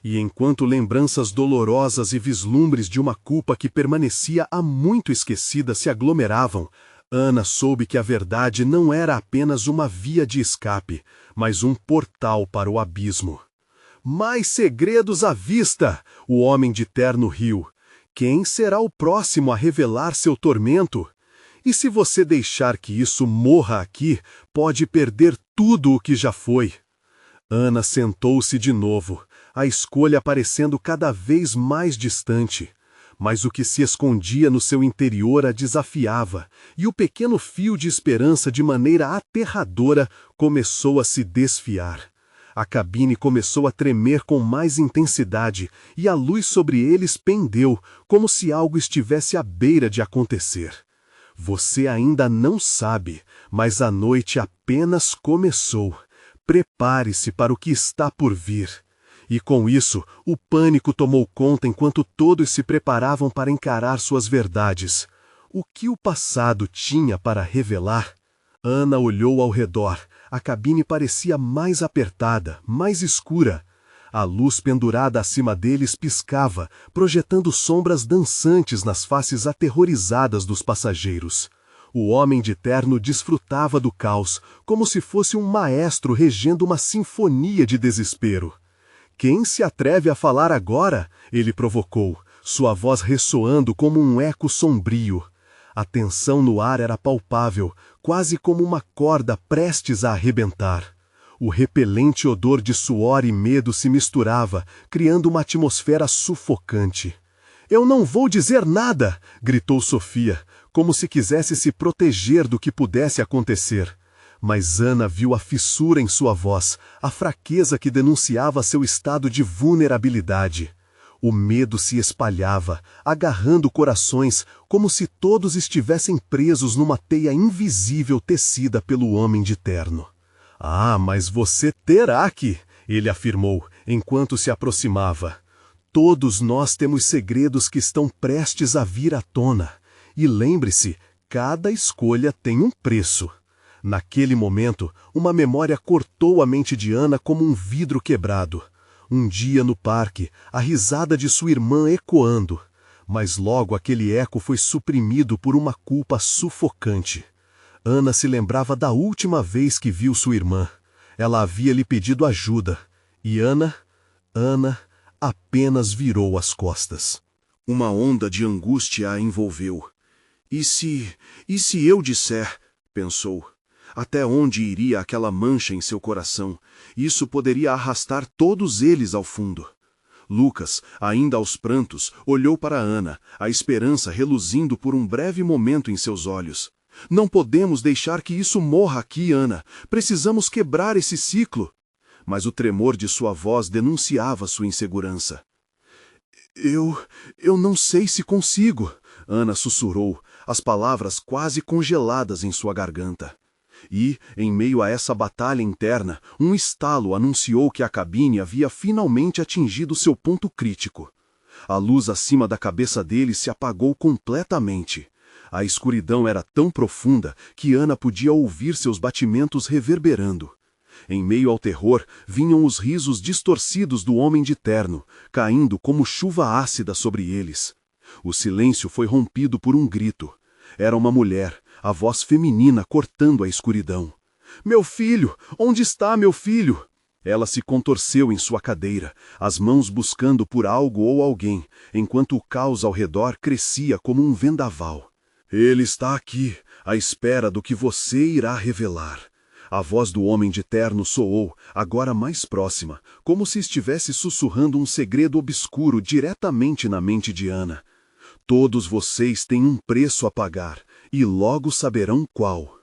E enquanto lembranças dolorosas e vislumbres de uma culpa que permanecia há muito esquecida se aglomeravam, Ana soube que a verdade não era apenas uma via de escape, mas um portal para o abismo. Mais segredos à vista! O homem de terno riu. Quem será o próximo a revelar seu tormento? E se você deixar que isso morra aqui, pode perder tudo o que já foi. Ana sentou-se de novo, a escolha parecendo cada vez mais distante. Mas o que se escondia no seu interior a desafiava, e o pequeno fio de esperança de maneira aterradora começou a se desfiar. A cabine começou a tremer com mais intensidade, e a luz sobre eles pendeu, como se algo estivesse à beira de acontecer. Você ainda não sabe, mas a noite apenas começou. Prepare-se para o que está por vir. E com isso, o pânico tomou conta enquanto todos se preparavam para encarar suas verdades. O que o passado tinha para revelar? Ana olhou ao redor. A cabine parecia mais apertada, mais escura. A luz pendurada acima deles piscava, projetando sombras dançantes nas faces aterrorizadas dos passageiros. O homem de terno desfrutava do caos, como se fosse um maestro regendo uma sinfonia de desespero. Quem se atreve a falar agora? Ele provocou, sua voz ressoando como um eco sombrio. A tensão no ar era palpável, quase como uma corda prestes a arrebentar. O repelente odor de suor e medo se misturava, criando uma atmosfera sufocante. Eu não vou dizer nada! Gritou Sofia, como se quisesse se proteger do que pudesse acontecer. Mas Ana viu a fissura em sua voz, a fraqueza que denunciava seu estado de vulnerabilidade. O medo se espalhava, agarrando corações, como se todos estivessem presos numa teia invisível tecida pelo homem de terno. Ah, mas você terá que, ele afirmou, enquanto se aproximava. Todos nós temos segredos que estão prestes a vir à tona. E lembre-se, cada escolha tem um preço. Naquele momento, uma memória cortou a mente de Ana como um vidro quebrado. Um dia no parque, a risada de sua irmã ecoando. Mas logo aquele eco foi suprimido por uma culpa sufocante. Ana se lembrava da última vez que viu sua irmã. Ela havia lhe pedido ajuda, e Ana apenas virou as costas. Uma onda de angústia a envolveu. E se eu disser, pensou, até onde iria aquela mancha em seu coração? Isso poderia arrastar todos eles ao fundo. Lucas, ainda aos prantos, olhou para Ana, a esperança reluzindo por um breve momento em seus olhos. Não podemos deixar que isso morra aqui, Ana. Precisamos quebrar esse ciclo. Mas o tremor de sua voz denunciava sua insegurança. Eu não sei se consigo, Ana sussurrou, as palavras quase congeladas em sua garganta. E, em meio a essa batalha interna, um estalo anunciou que a cabine havia finalmente atingido seu ponto crítico. A luz acima da cabeça dele se apagou completamente. A escuridão era tão profunda que Ana podia ouvir seus batimentos reverberando. Em meio ao terror, vinham os risos distorcidos do homem de terno, caindo como chuva ácida sobre eles. O silêncio foi rompido por um grito. Era uma mulher, a voz feminina cortando a escuridão. Meu filho! Onde está meu filho? Ela se contorceu em sua cadeira, as mãos buscando por algo ou alguém, enquanto o caos ao redor crescia como um vendaval. Ele está aqui, à espera do que você irá revelar. A voz do homem de terno soou, agora mais próxima, como se estivesse sussurrando um segredo obscuro diretamente na mente de Ana. Todos vocês têm um preço a pagar, e logo saberão qual.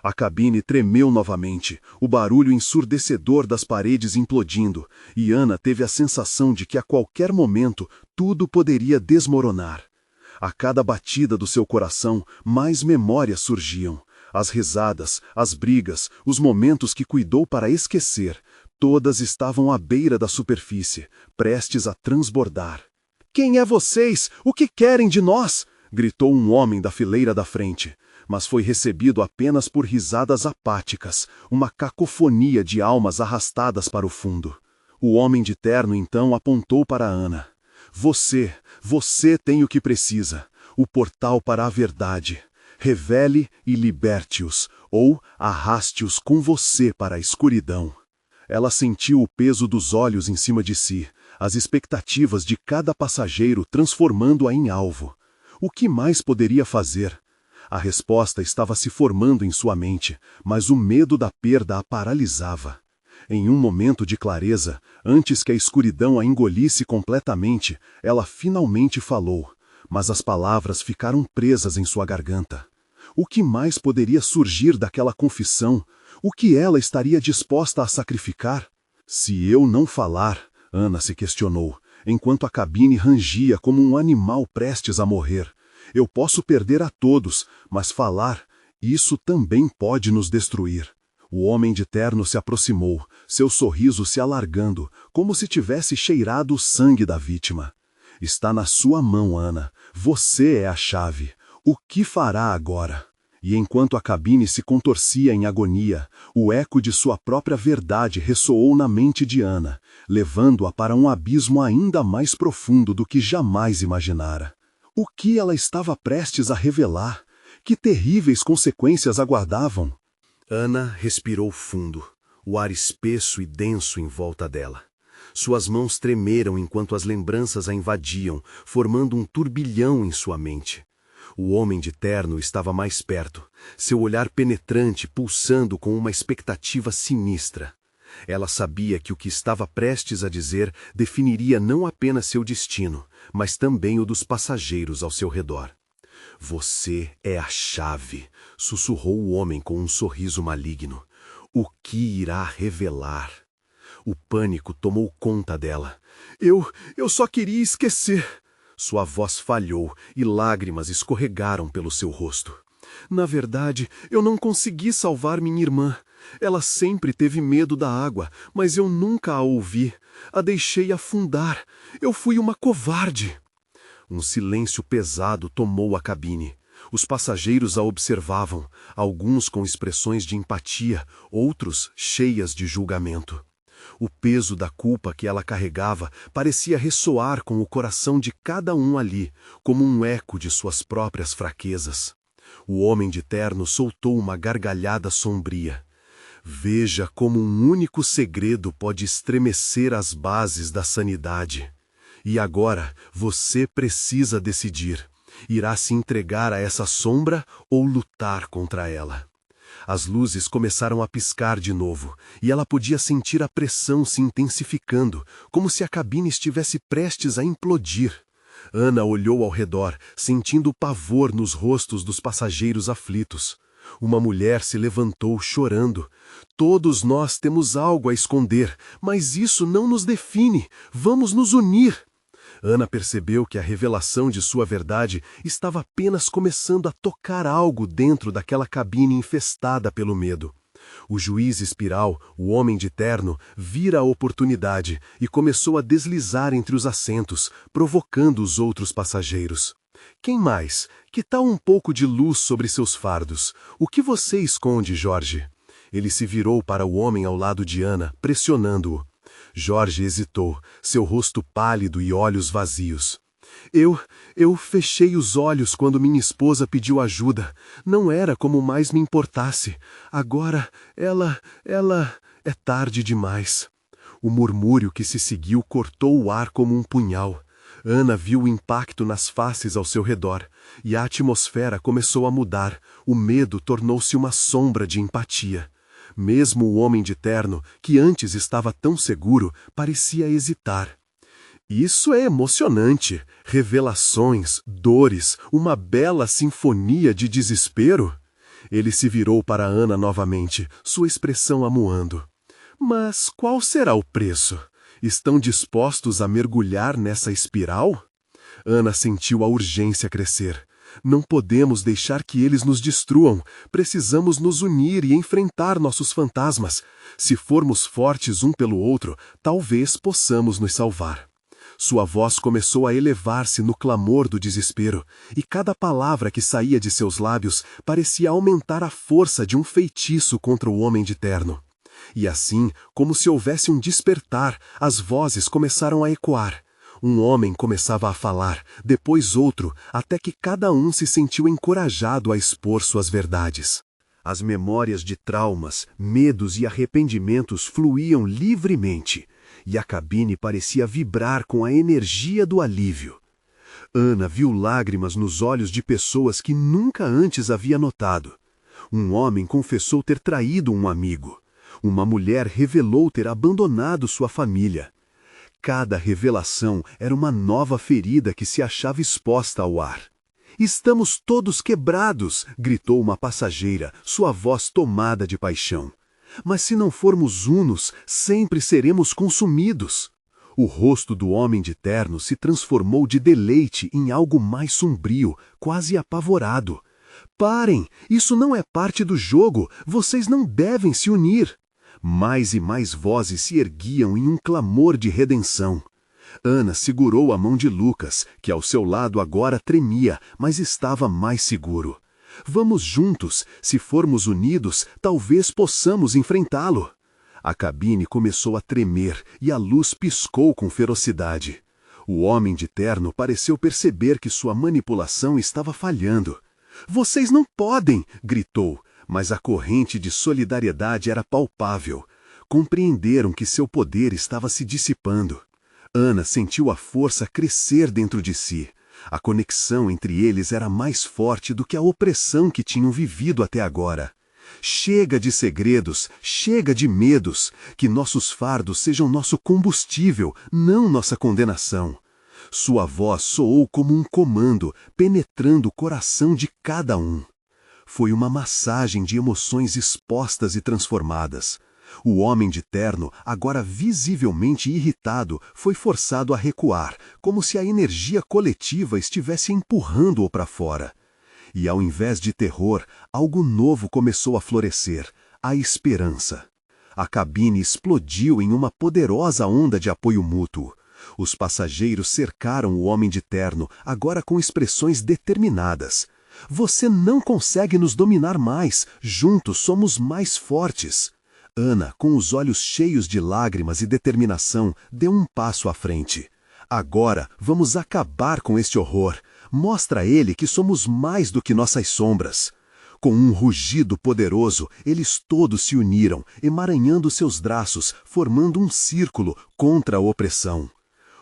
A cabine tremeu novamente, o barulho ensurdecedor das paredes implodindo, e Ana teve a sensação de que a qualquer momento tudo poderia desmoronar. A cada batida do seu coração, mais memórias surgiam. As risadas, as brigas, os momentos que cuidou para esquecer, todas estavam à beira da superfície, prestes a transbordar. Quem é vocês? O que querem de nós? Gritou um homem da fileira da frente, mas foi recebido apenas por risadas apáticas, uma cacofonia de almas arrastadas para o fundo. O homem de terno então apontou para Ana. Você tem o que precisa, o portal para a verdade. Revele e liberte-os, ou arraste-os com você para a escuridão. Ela sentiu o peso dos olhos em cima de si, as expectativas de cada passageiro transformando-a em alvo. O que mais poderia fazer? A resposta estava se formando em sua mente, mas o medo da perda a paralisava. Em um momento de clareza, antes que a escuridão a engolisse completamente, ela finalmente falou, mas as palavras ficaram presas em sua garganta. O que mais poderia surgir daquela confissão? O que ela estaria disposta a sacrificar? Se eu não falar, Ana se questionou, enquanto a cabine rangia como um animal prestes a morrer. Eu posso perder a todos, mas falar, isso também pode nos destruir. O homem de terno se aproximou, seu sorriso se alargando, como se tivesse cheirado o sangue da vítima. Está na sua mão, Ana. Você é a chave. O que fará agora? E enquanto a cabine se contorcia em agonia, o eco de sua própria verdade ressoou na mente de Ana, levando-a para um abismo ainda mais profundo do que jamais imaginara. O que ela estava prestes a revelar? Que terríveis consequências aguardavam? Ana respirou fundo, o ar espesso e denso em volta dela. Suas mãos tremeram enquanto as lembranças a invadiam, formando um turbilhão em sua mente. O homem de terno estava mais perto, seu olhar penetrante pulsando com uma expectativa sinistra. Ela sabia que o que estava prestes a dizer definiria não apenas seu destino, mas também o dos passageiros ao seu redor. Você é a chave, sussurrou o homem com um sorriso maligno. O que irá revelar? O pânico tomou conta dela. Eu só queria esquecer. Sua voz falhou e lágrimas escorregaram pelo seu rosto. Na verdade, eu não consegui salvar minha irmã. Ela sempre teve medo da água, mas eu nunca a ouvi. A deixei afundar. Eu fui uma covarde. Um silêncio pesado tomou a cabine. Os passageiros a observavam, alguns com expressões de empatia, outros cheias de julgamento. O peso da culpa que ela carregava parecia ressoar com o coração de cada um ali, como um eco de suas próprias fraquezas. O homem de terno soltou uma gargalhada sombria. Veja como um único segredo pode estremecer as bases da sanidade. E agora você precisa decidir. Irá se entregar a essa sombra ou lutar contra ela? As luzes começaram a piscar de novo, e ela podia sentir a pressão se intensificando, como se a cabine estivesse prestes a implodir. Ana olhou ao redor, sentindo pavor nos rostos dos passageiros aflitos. Uma mulher se levantou chorando. Todos nós temos algo a esconder, mas isso não nos define. Vamos nos unir. Ana percebeu que a revelação de sua verdade estava apenas começando a tocar algo dentro daquela cabine infestada pelo medo. O juiz espiral, o homem de terno, vira a oportunidade e começou a deslizar entre os assentos, provocando os outros passageiros. Quem mais? Que tal um pouco de luz sobre seus fardos? O que você esconde, Jorge? Ele se virou para o homem ao lado de Ana, pressionando-o. Jorge hesitou, seu rosto pálido e olhos vazios. Eu fechei os olhos quando minha esposa pediu ajuda. Não era como mais me importasse. Agora, ela... é tarde demais. O murmúrio que se seguiu cortou o ar como um punhal. Ana viu o impacto nas faces ao seu redor, e a atmosfera começou a mudar. O medo tornou-se uma sombra de empatia. Mesmo o homem de terno, que antes estava tão seguro, parecia hesitar. Isso é emocionante. Revelações, dores, uma bela sinfonia de desespero. Ele se virou para Ana novamente, sua expressão amuando. Mas qual será o preço? Estão dispostos a mergulhar nessa espiral? Ana sentiu a urgência crescer. Não podemos deixar que eles nos destruam. Precisamos nos unir e enfrentar nossos fantasmas. Se formos fortes um pelo outro, talvez possamos nos salvar. Sua voz começou a elevar-se no clamor do desespero, e cada palavra que saía de seus lábios parecia aumentar a força de um feitiço contra o homem de terno. E assim, como se houvesse um despertar, as vozes começaram a ecoar. Um homem começava a falar, depois outro, até que cada um se sentiu encorajado a expor suas verdades. As memórias de traumas, medos e arrependimentos fluíam livremente, e a cabine parecia vibrar com a energia do alívio. Ana viu lágrimas nos olhos de pessoas que nunca antes havia notado. Um homem confessou ter traído um amigo. Uma mulher revelou ter abandonado sua família. Cada revelação era uma nova ferida que se achava exposta ao ar. "Estamos todos quebrados!" gritou uma passageira, sua voz tomada de paixão. "Mas se não formos unos, sempre seremos consumidos." O rosto do homem de terno se transformou de deleite em algo mais sombrio, quase apavorado. "Parem! Isso não é parte do jogo! Vocês não devem se unir!" Mais e mais vozes se erguiam em um clamor de redenção. Ana segurou a mão de Lucas, que ao seu lado agora tremia, mas estava mais seguro. "Vamos juntos. Se formos unidos, talvez possamos enfrentá-lo." A cabine começou a tremer e a luz piscou com ferocidade. O homem de terno pareceu perceber que sua manipulação estava falhando. "Vocês não podem!" gritou. Mas a corrente de solidariedade era palpável. Compreenderam que seu poder estava se dissipando. Ana sentiu a força crescer dentro de si. A conexão entre eles era mais forte do que a opressão que tinham vivido até agora. Chega de segredos, chega de medos. Que nossos fardos sejam nosso combustível, não nossa condenação. Sua voz soou como um comando, penetrando o coração de cada um. Foi uma massagem de emoções expostas e transformadas. O homem de terno, agora visivelmente irritado, foi forçado a recuar, como se a energia coletiva estivesse empurrando-o para fora. E ao invés de terror, algo novo começou a florescer, a esperança. A cabine explodiu em uma poderosa onda de apoio mútuo. Os passageiros cercaram o homem de terno, agora com expressões determinadas. "Você não consegue nos dominar mais. Juntos somos mais fortes." Ana, com os olhos cheios de lágrimas e determinação, deu um passo à frente. "Agora vamos acabar com este horror. Mostra a ele que somos mais do que nossas sombras. Com um rugido poderoso, eles todos se uniram, emaranhando seus braços, formando um círculo contra a opressão.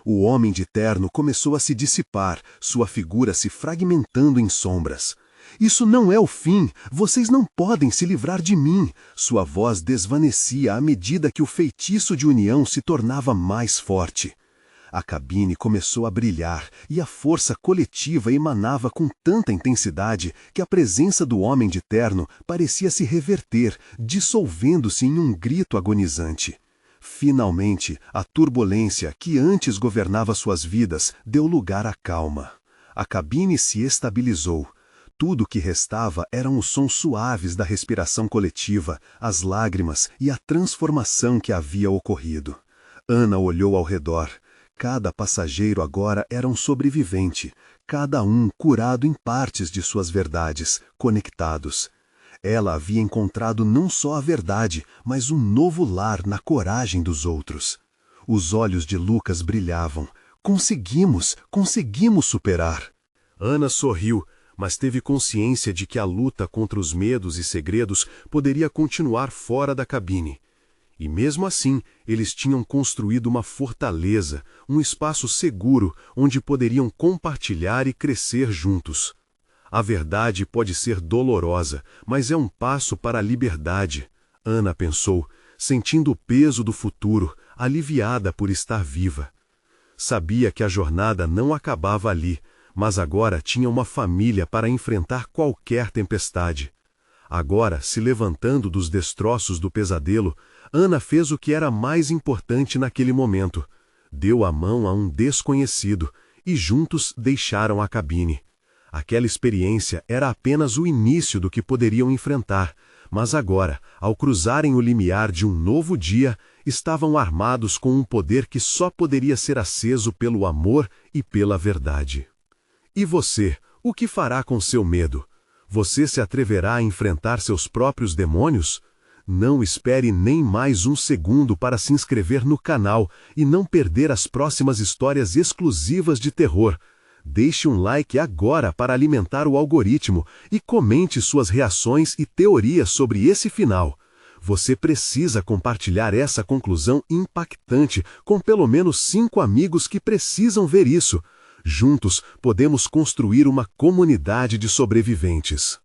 O homem de terno começou a se dissipar, sua figura se fragmentando em sombras. Isso não é o fim, vocês não podem se livrar de mim. Sua voz desvanecia à medida que o feitiço de união se tornava mais forte. A cabine começou a brilhar e a força coletiva emanava com tanta intensidade que a presença do homem de terno parecia se reverter, dissolvendo-se em um grito agonizante. Finalmente, a turbulência que antes governava suas vidas deu lugar à calma. A cabine se estabilizou. Tudo o que restava eram os sons suaves da respiração coletiva, as lágrimas e a transformação que havia ocorrido. Ana olhou ao redor. Cada passageiro agora era um sobrevivente, cada um curado em partes de suas verdades, conectados. Ela havia encontrado não só a verdade, mas um novo lar na coragem dos outros. Os olhos de Lucas brilhavam. Conseguimos superar. Ana sorriu, mas teve consciência de que a luta contra os medos e segredos poderia continuar fora da cabine. E mesmo assim, eles tinham construído uma fortaleza, um espaço seguro onde poderiam compartilhar e crescer juntos. A verdade pode ser dolorosa, mas é um passo para a liberdade, Ana pensou, sentindo o peso do futuro, aliviada por estar viva. Sabia que a jornada não acabava ali, mas agora tinha uma família para enfrentar qualquer tempestade. Agora, se levantando dos destroços do pesadelo, Ana fez o que era mais importante naquele momento. Deu a mão a um desconhecido e juntos deixaram a cabine. Aquela experiência era apenas o início do que poderiam enfrentar, mas agora, ao cruzarem o limiar de um novo dia, estavam armados com um poder que só poderia ser aceso pelo amor e pela verdade. E você, o que fará com seu medo? Você se atreverá a enfrentar seus próprios demônios? Não espere nem mais um segundo para se inscrever no canal e não perder as próximas histórias exclusivas de terror. Deixe um like agora para alimentar o algoritmo e comente suas reações e teorias sobre esse final. Você precisa compartilhar essa conclusão impactante com pelo menos 5 amigos que precisam ver isso. Juntos, podemos construir uma comunidade de sobreviventes.